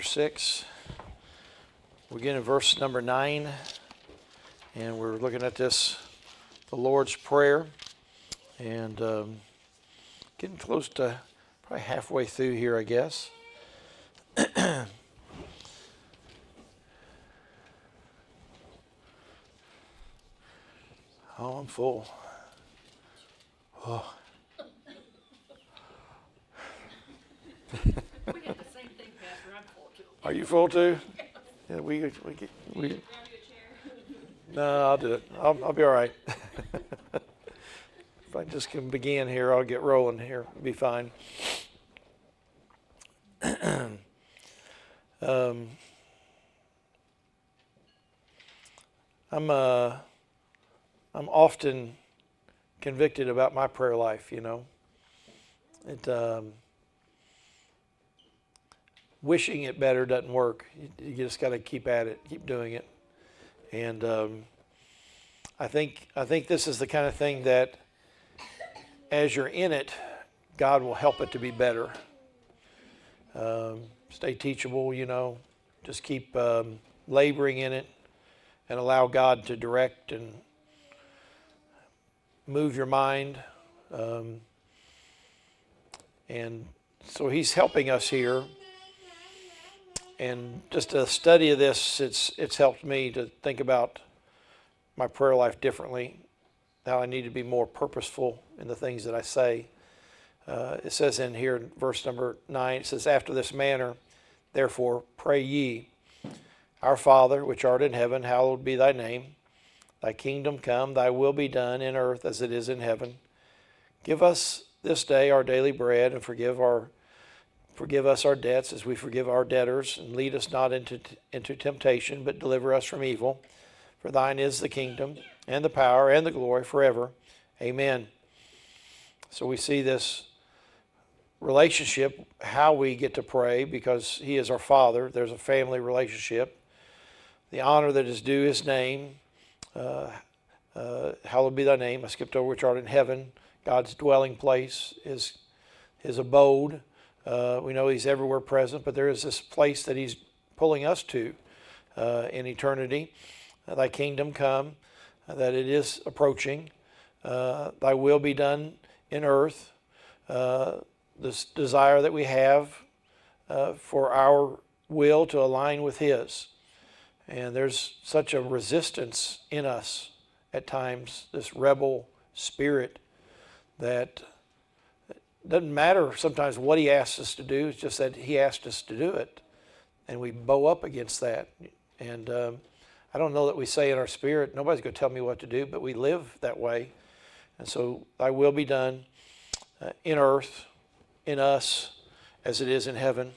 chapter 6. We begin in verse number 9, and we're looking at this, the Lord's Prayer, and getting close to probably halfway through here, I guess. Oh, I'm full. Oh. We got the same thing, Pastor. I'm full too. Are you full too? Yeah, we. No, I'll do it. I'll be all right. If I just can begin here, I'll get rolling here. It'll be fine. I'm often convicted about my prayer life. You know, wishing it better doesn't work. You just got to keep at it, keep doing it. And I think this is the kind of thing that, as you're in it, God will help it to be better. Stay teachable, you know. Just keep laboring in it, and allow God to direct and move your mind. And so He's helping us here. And just a study of this, it's helped me to think about my prayer life differently, how I need to be more purposeful in the things that I say. It says in here in verse number 9, it says, "After this manner, therefore, pray ye, Our Father, which art in heaven, hallowed be thy name. Thy kingdom come, thy will be done in earth as it is in heaven. Give us this day our daily bread, and forgive us our debts as we forgive our debtors, and lead us not into temptation, but deliver us from evil. For thine is the kingdom, and the power, and the glory forever. Amen." So we see this relationship, how we get to pray, because He is our Father. There's a family relationship. The honor that is due His name. Hallowed be thy name. I skipped over, which art in heaven. God's dwelling place is His abode. We know He's everywhere present, but there is this place that He's pulling us to in eternity. Thy kingdom come, that it is approaching. Thy will be done in earth. This desire that we have for our will to align with His. And there's such a resistance in us at times, this rebel spirit, that it doesn't matter sometimes what He asks us to do. It's just that He asked us to do it, and we bow up against that. And I don't know that we say in our spirit, nobody's going to tell me what to do, but we live that way. And so thy will be done in earth, in us, as it is in heaven.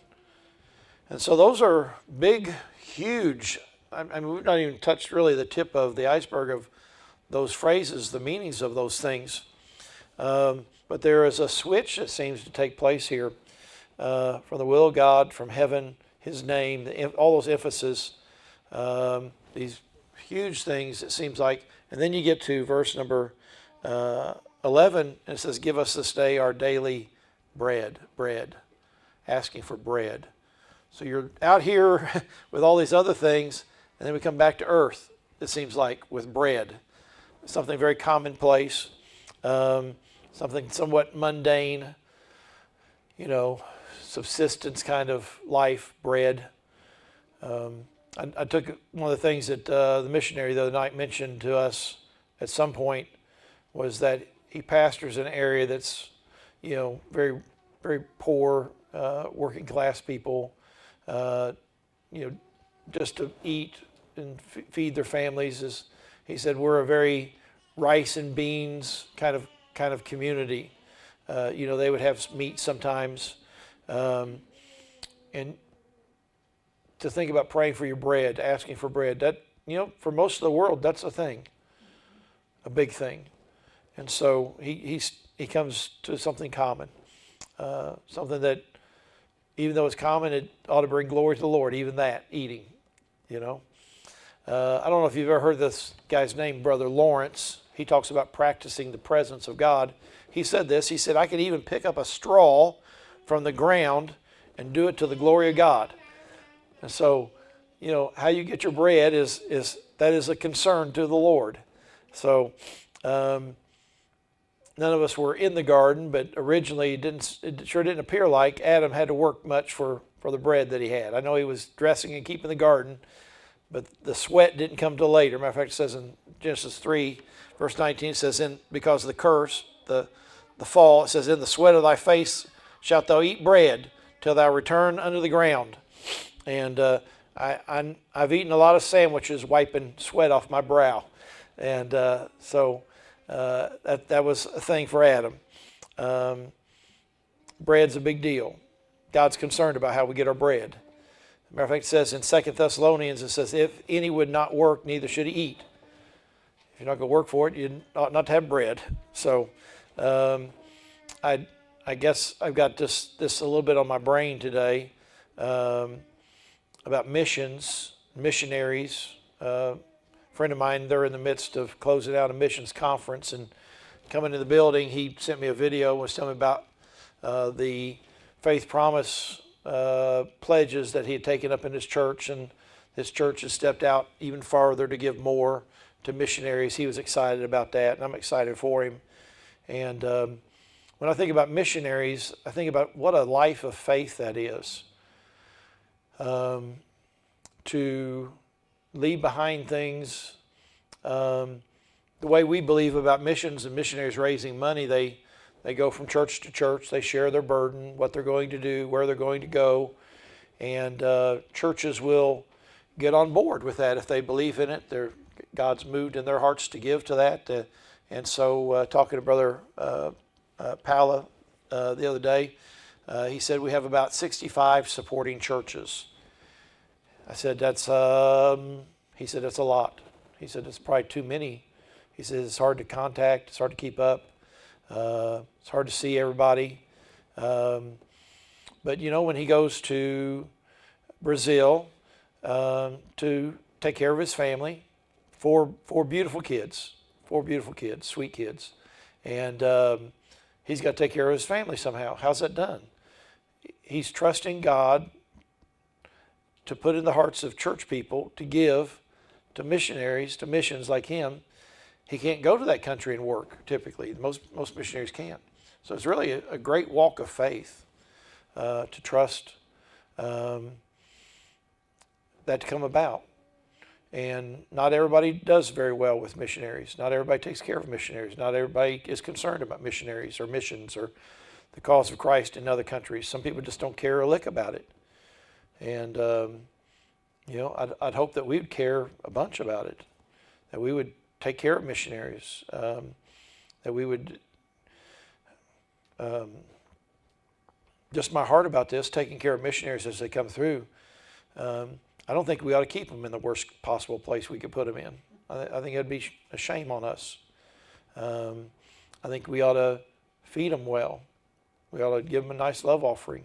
And so those are big, huge, I mean, we've not even touched really the tip of the iceberg of those phrases, the meanings of those things. But there is a switch that seems to take place here from the will of God, from heaven, His name, all those emphasis, these huge things, it seems like. And then you get to verse number 11, and it says, "Give us this day our daily bread," asking for bread. So you're out here with all these other things, and then we come back to earth, it seems like, with bread. Something very commonplace, something somewhat mundane, you know, subsistence kind of life, bread. I took one of the things that the missionary the other night mentioned to us at some point was that he pastors an area that's, you know, very, very poor, working class people, you know, just to eat and feed their families. He said, we're a very rice and beans kind of community. You know, they would have meat sometimes, and to think about praying for your bread, asking for bread, that, you know, for most of the world, that's a thing, a big thing. And so he comes to something common, something that, even though it's common, it ought to bring glory to the Lord, even that, eating, you know. I don't know if you've ever heard this guy's name, Brother Lawrence. He talks about practicing the presence of God. He said this, he said, "I could even pick up a straw from the ground and do it to the glory of God." And so, how you get your bread is a concern to the Lord. So, none of us were in the garden, but originally it sure didn't appear like Adam had to work much for the bread that he had. I know he was dressing and keeping the garden, but the sweat didn't come till later. Matter of fact, it says in Genesis 3, verse 19, it says, because of the curse, the fall, it says, in the sweat of thy face shalt thou eat bread till thou return unto the ground. And I've eaten a lot of sandwiches wiping sweat off my brow. And so that was a thing for Adam. Bread's a big deal. God's concerned about how we get our bread. Matter of fact, it says in 2 Thessalonians, it says, if any would not work, neither should he eat. If you're not going to work for it, you ought not to have bread. So I guess I've got this a little bit on my brain today about missionaries. A friend of mine, they're in the midst of closing out a missions conference, and coming to the building, he sent me a video, was telling me about the Faith Promise pledges that he had taken up in his church, and his church has stepped out even farther to give more to missionaries. He was excited about that, and I'm excited for him. And when I think about missionaries, I think about what a life of faith that is. To leave behind things. The way we believe about missions and missionaries raising money, they go from church to church. They share their burden, what they're going to do, where they're going to go. And churches will get on board with that if they believe in it. God's moved in their hearts to give to that. And so talking to Brother Pala the other day, he said we have about 65 supporting churches. I said, he said, that's a lot. He said, it's probably too many. He said, it's hard to contact. It's hard to keep up. It's hard to see everybody. But, when he goes to Brazil to take care of his family, four beautiful kids, sweet kids. And he's got to take care of his family somehow. How's that done? He's trusting God to put in the hearts of church people to give to missionaries, to missions like him. He can't go to that country and work, typically. Most missionaries can't. So it's really a great walk of faith to trust that to come about. And not everybody does very well with missionaries. Not everybody takes care of missionaries. Not everybody is concerned about missionaries or missions or the cause of Christ in other countries. Some people just don't care a lick about it. And, I'd hope that we would care a bunch about it, that we would take care of missionaries, that we would, just my heart about this, taking care of missionaries as they come through. I don't think we ought to keep them in the worst possible place we could put them in. I think it'd be a shame on us. I think we ought to feed them well. We ought to give them a nice love offering.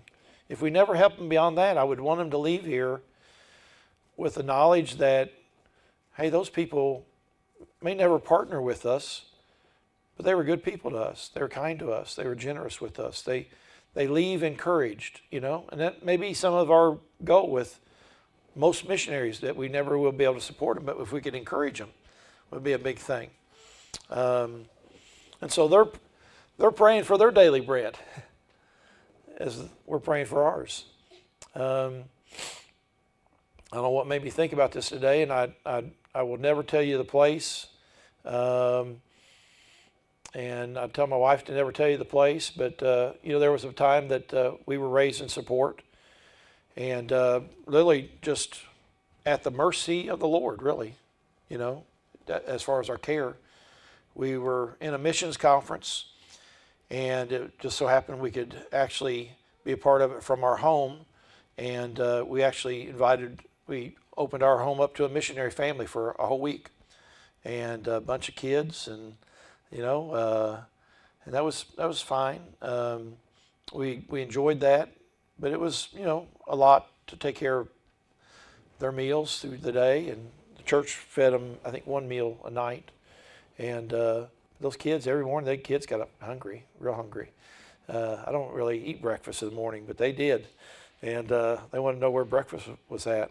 If we never help them beyond that, I would want them to leave here with the knowledge that, hey, those people may never partner with us, but they were good people to us. They were kind to us. They were generous with us. They leave encouraged, and that may be some of our goal with most missionaries, that we never will be able to support them, but if we could encourage them, it would be a big thing. And so they're praying for their daily bread as we're praying for ours. I don't know what made me think about this today, and I will never tell you the place. And I tell my wife to never tell you the place, but there was a time that we were raised in support, and literally just at the mercy of the Lord, really, as far as our care. We were in a missions conference, and it just so happened we could actually be a part of it from our home. And we opened our home up to a missionary family for a whole week, and a bunch of kids, and and that was fine. We enjoyed that, but it was a lot to take care of their meals through the day, and the church fed them, I think, one meal a night. And those kids, every morning, the kids got up hungry, real hungry. I don't really eat breakfast in the morning, but they did. And they wanted to know where breakfast was at.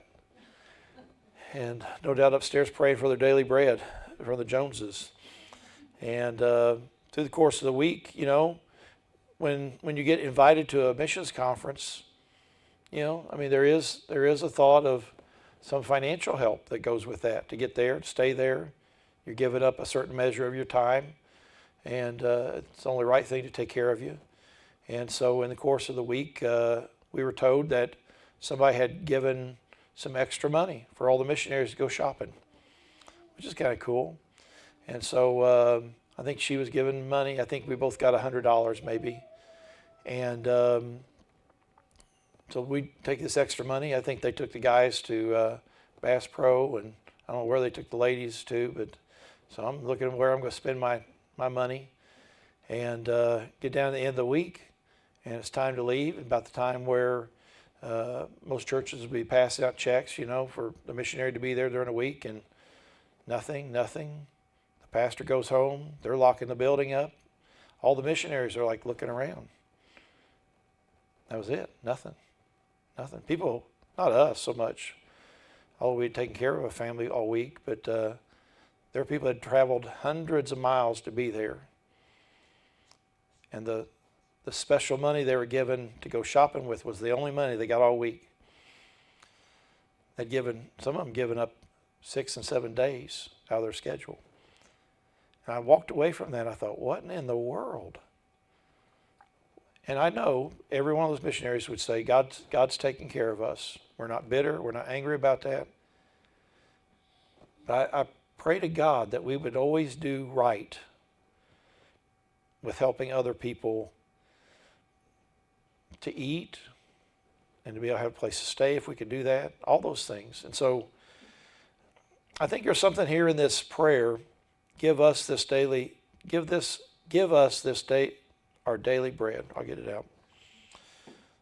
And no doubt upstairs praying for their daily bread from the Joneses. And through the course of the week, you know, when you get invited to a missions conference, you know, I mean, there is a thought of some financial help that goes with that to get there, to stay there. You're giving up a certain measure of your time, and it's the only right thing to take care of you. And so in the course of the week, we were told that somebody had given some extra money for all the missionaries to go shopping, which is kind of cool. And so I think she was given money. I think we both got $100 maybe. And so we take this extra money. I think they took the guys to Bass Pro, and I don't know where they took the ladies to, but so I'm looking at where I'm going to spend my money, and get down to the end of the week, and it's time to leave. About the time where most churches will be passing out checks, you know, for the missionary to be there during the week, and nothing. The pastor goes home. They're locking the building up. All the missionaries are like looking around. That was it. Nothing. People, not us so much, although we'd taken care of a family all week, but there are people that had traveled hundreds of miles to be there. And the special money they were given to go shopping with was the only money they got all week. They'd given, some of them given up 6 and 7 days out of their schedule. And I walked away from that and I thought, what in the world? And I know every one of those missionaries would say, God's taking care of us. We're not bitter. We're not angry about that. But I pray to God that we would always do right with helping other people to eat and to be able to have a place to stay if we could do that, all those things. And so I think there's something here in this prayer, give us this day our daily bread. I'll get it out.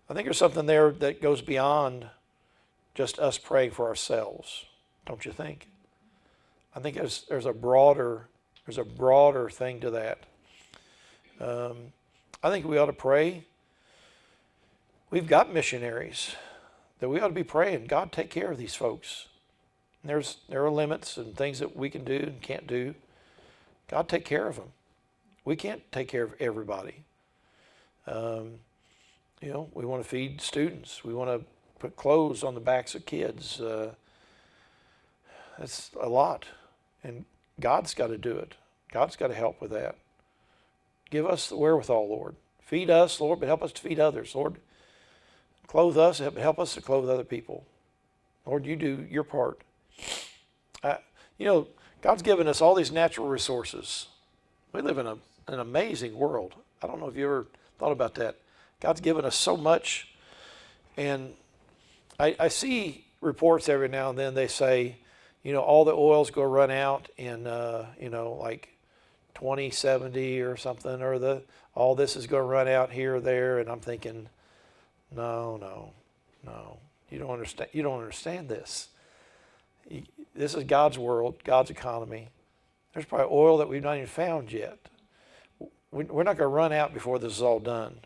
I think there's something there that goes beyond just us praying for ourselves, don't you think? I think there's a broader thing to that. I think we ought to pray. We've got missionaries that we ought to be praying, God, take care of these folks. And there are limits and things that we can do and can't do. God, take care of them. We can't take care of everybody. You know, we want to feed students. We want to put clothes on the backs of kids. That's a lot. And God's got to do it. God's got to help with that. Give us the wherewithal, Lord. Feed us, Lord, but help us to feed others. Lord, clothe us, help us to clothe other people. Lord, you do your part. You know, God's given us all these natural resources. We live in an amazing world. I don't know if you ever thought about that. God's given us so much. And I see reports every now and then, they say, you know, all the oil's going to run out in, you know, like 2070 or something, or all this is going to run out here or there. And I'm thinking, no. You don't understand this. This is God's world, God's economy. There's probably oil that we've not even found yet. We're not going to run out before this is all done.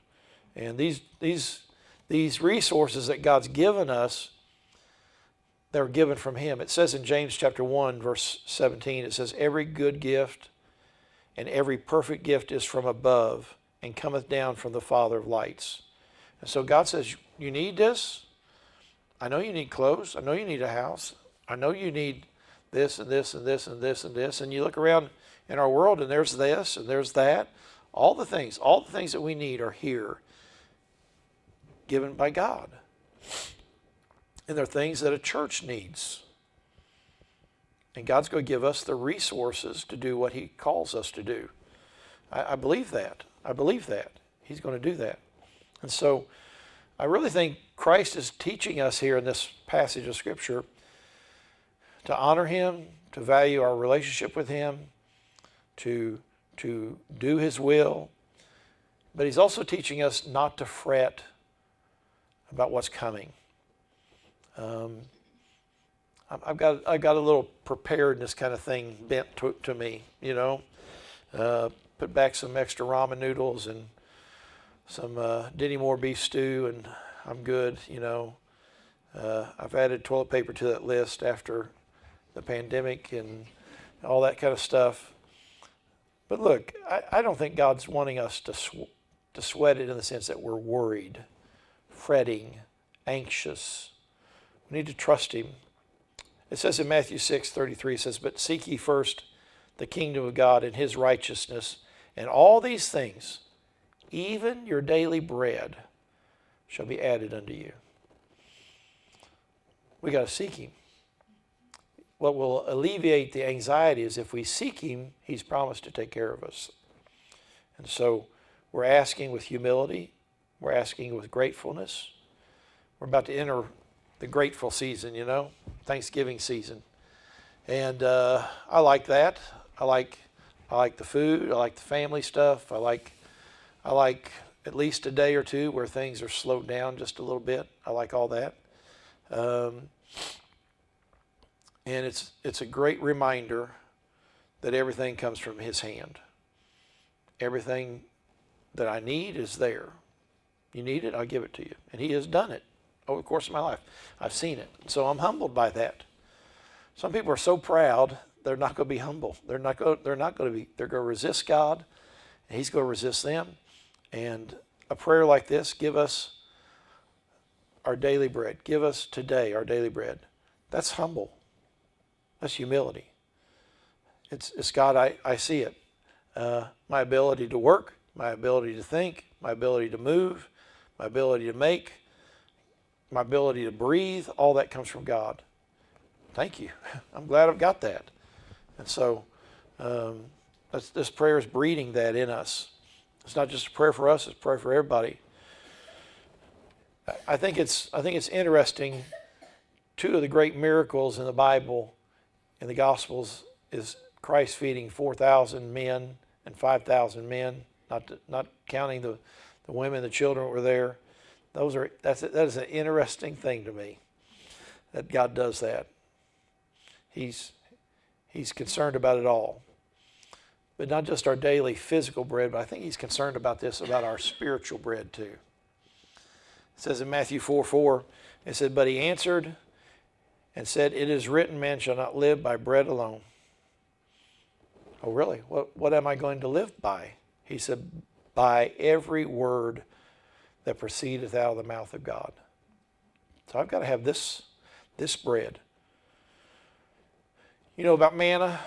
And these resources that God's given us, they're given from Him. It says in James chapter 1, verse 17, it says, every good gift and every perfect gift is from above and cometh down from the Father of lights. And so God says, you need this. I know you need clothes. I know you need a house. I know you need this and this and this and this and this. And you look around in our world and there's this and there's that. All the things that we need are here, given by God. And they're things that a church needs. And God's going to give us the resources to do what He calls us to do. I believe that. He's going to do that. And so I really think Christ is teaching us here in this passage of Scripture to honor Him, to value our relationship with Him, to do His will. But He's also teaching us not to fret about what's coming. I've got a little preparedness kind of thing bent to me, you know. Put back some extra ramen noodles and some Denny Moore beef stew, and I'm good, I've added toilet paper to that list after the pandemic and all that kind of stuff. But look, I don't think God's wanting us to sweat it in the sense that we're worried, fretting, anxious. We need to trust Him. It says in Matthew 6:33, it says, "But seek ye first the kingdom of God and His righteousness, and all these things, even your daily bread, shall be added unto you." We got to seek Him. What will alleviate the anxiety is if we seek Him, He's promised to take care of us. And so we're asking with humility. We're asking with gratefulness. We're about to enter the grateful season, Thanksgiving season. And I like that. I like the food. I like the family stuff. I like at least a day or two where things are slowed down just a little bit. I like all that. And it's a great reminder that everything comes from His hand. Everything that I need is there. You need it, I'll give it to you. And He has done it over the course of my life. I've seen it. So I'm humbled by that. Some people are so proud, they're not going to be humble. They're going to resist God, and He's going to resist them. And a prayer like this, give us our daily bread. Give us today our daily bread. That's humble. That's humility. It's God, I see it. My ability to work, my ability to think, my ability to move, my ability to make, my ability to breathe, all that comes from God. Thank you. I'm glad I've got that. And so this prayer is breeding that in us. It's not just a prayer for us, it's a prayer for everybody. I think it's interesting. Two of the great miracles in the Bible, in the Gospels, is Christ feeding 4,000 men and 5,000 men, not counting the women, the children that were there. That is an interesting thing to me, that God does that. He's concerned about it all. But not just our daily physical bread, but I think He's concerned about our spiritual bread too. It says in Matthew 4:4, it said, "But He answered and said, It is written, man shall not live by bread alone." Oh, really? What am I going to live by? He said, by every word that proceedeth out of the mouth of God. So I've got to have this bread. You know about manna?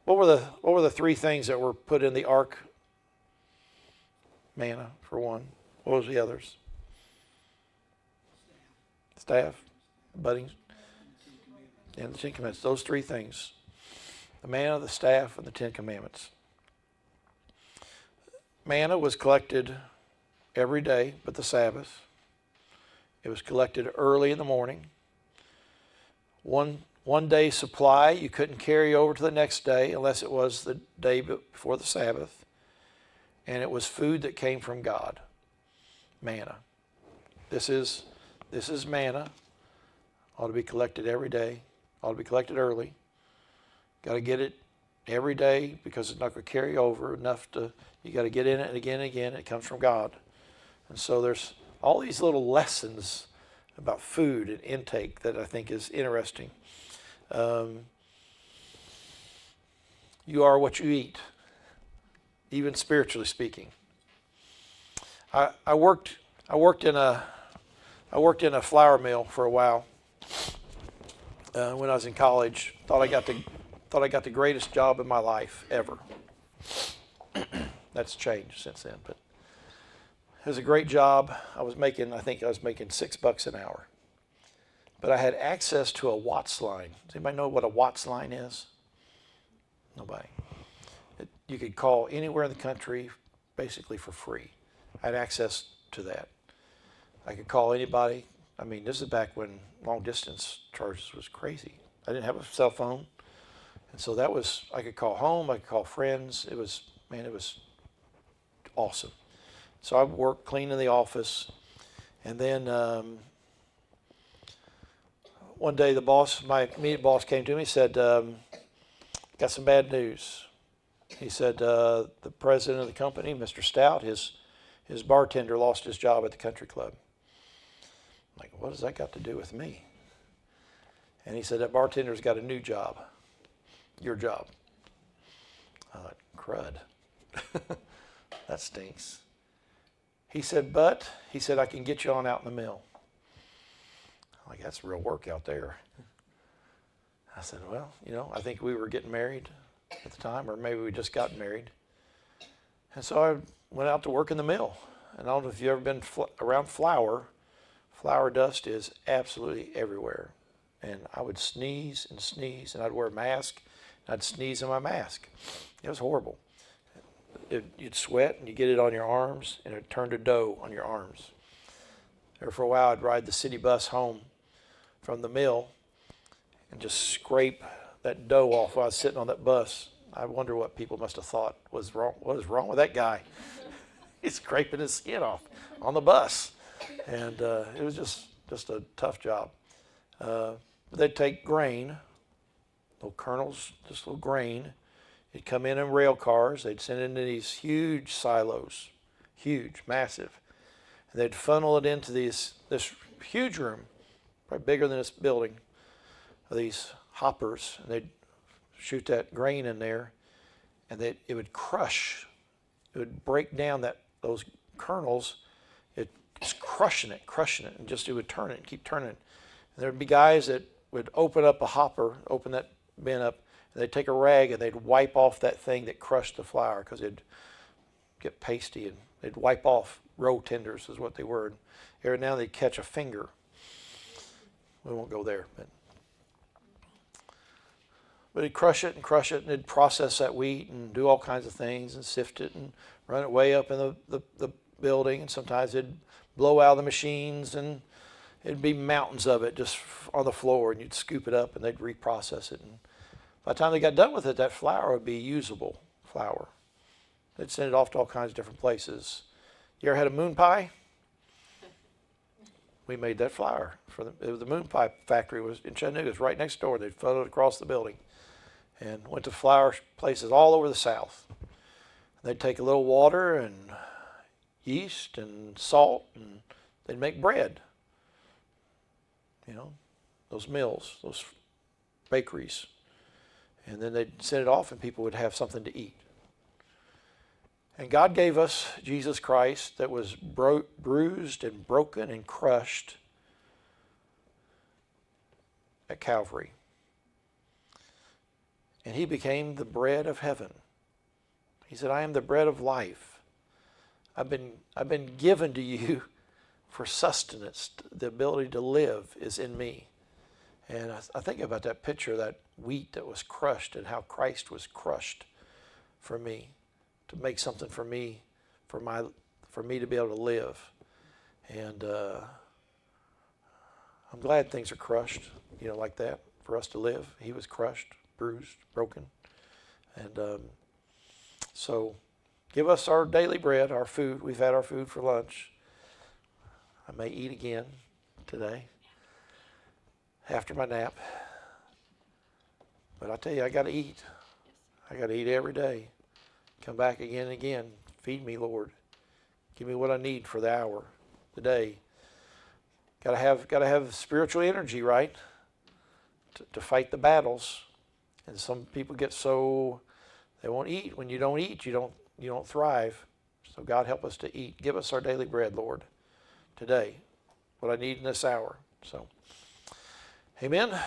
What were the three things that were put in the ark? Manna, for one. What was the others? Staff, budding, and the Ten Commandments. Those three things. The manna, the staff, and the Ten Commandments. Manna was collected every day but the Sabbath. It was collected early in the morning. One day supply you couldn't carry over to the next day unless it was the day before the Sabbath. And it was food that came from God. Manna. This is manna. Ought to be collected every day. Ought to be collected early. Got to get it every day because it's not going to carry over enough you got to get in it again and again. It comes from God. And so there's all these little lessons about food and intake that I think is interesting. You are what you eat, even spiritually speaking. I worked in a flour mill for a while when I was in college. Thought I got the greatest job in my life ever. That's changed since then, but it was a great job. I think I was making $6 an hour. But I had access to a Watts line. Does anybody know what a Watts line is? Nobody. You could call anywhere in the country basically for free. I had access to that. I could call anybody. I mean, this is back when long distance charges was crazy. I didn't have a cell phone. And so I could call home, I could call friends. It was awesome. So I worked cleaning the office. And then one day my immediate boss came to me and said, got some bad news. He said, the president of the company, Mr. Stout, his his bartender lost his job at the country club. I'm like, what does that got to do with me? And he said, that bartender's got a new job. Your job. I thought, crud. That stinks. He said, I can get you on out in the mill. I'm like, that's real work out there. I said, well, I think we were getting married at the time, or maybe we just got married. And so I went out to work in the mill. And I don't know if you've ever been around flour. Flour dust is absolutely everywhere. And I would sneeze, and I'd wear a mask, and I'd sneeze in my mask. It was horrible. You'd sweat, and you get it on your arms, and it turned to dough on your arms. There for a while, I'd ride the city bus home from the mill and just scrape that dough off while I was sitting on that bus. I wonder what people must have thought was wrong. What is wrong with that guy? He's scraping his skin off on the bus. And it was just a tough job. They'd take grain, little kernels, just little grain. It'd come in rail cars. They'd send it into these huge silos, huge, massive. And they'd funnel it into this huge room, probably bigger than this building, of these hoppers. And they'd shoot that grain in there, and it would crush. It would break down those kernels. It's crushing it, and just it would turn it and keep turning it. And there'd be guys that would open up a hopper, open that bin up, and they'd take a rag and they'd wipe off that thing that crushed the flour because it'd get pasty, and they'd wipe off row tenders is what they were. And every now and then they'd catch a finger. We won't go there, but he'd crush it, and they'd process that wheat and do all kinds of things and sift it and run it way up in the building. And sometimes they'd blow out the machines, and it'd be mountains of it just on the floor, and you'd scoop it up and they'd reprocess it. And by the time they got done with it, that flour would be usable flour. They'd send it off to all kinds of different places. You ever had a moon pie? We made that flour for the moon pie factory was in Chattanooga. It was right next door. They'd funneled it across the building and went to flour places all over the South. They'd take a little water and yeast and salt, and they'd make bread. Those mills, those bakeries. And then they'd send it off, and people would have something to eat. And God gave us Jesus Christ that was bruised and broken and crushed at Calvary. And he became the bread of heaven. He said, I am the bread of life. I've been given to you for sustenance. The ability to live is in me. And I think about that picture of that wheat that was crushed and how Christ was crushed for me, to make something for me, for me to be able to live. And I'm glad things are crushed, like that, for us to live. He was crushed, bruised, broken. And so give us our daily bread, our food. We've had our food for lunch. I may eat again today after my nap. But I tell you, I got to eat. I got to eat every day. Come back again and again. Feed me, Lord. Give me what I need for the hour, the day. Got to have spiritual energy, right? To fight the battles. And some people get so they won't eat. When you don't eat, you don't thrive. So God, help us to eat. Give us our daily bread, Lord, today. What I need in this hour. So, amen.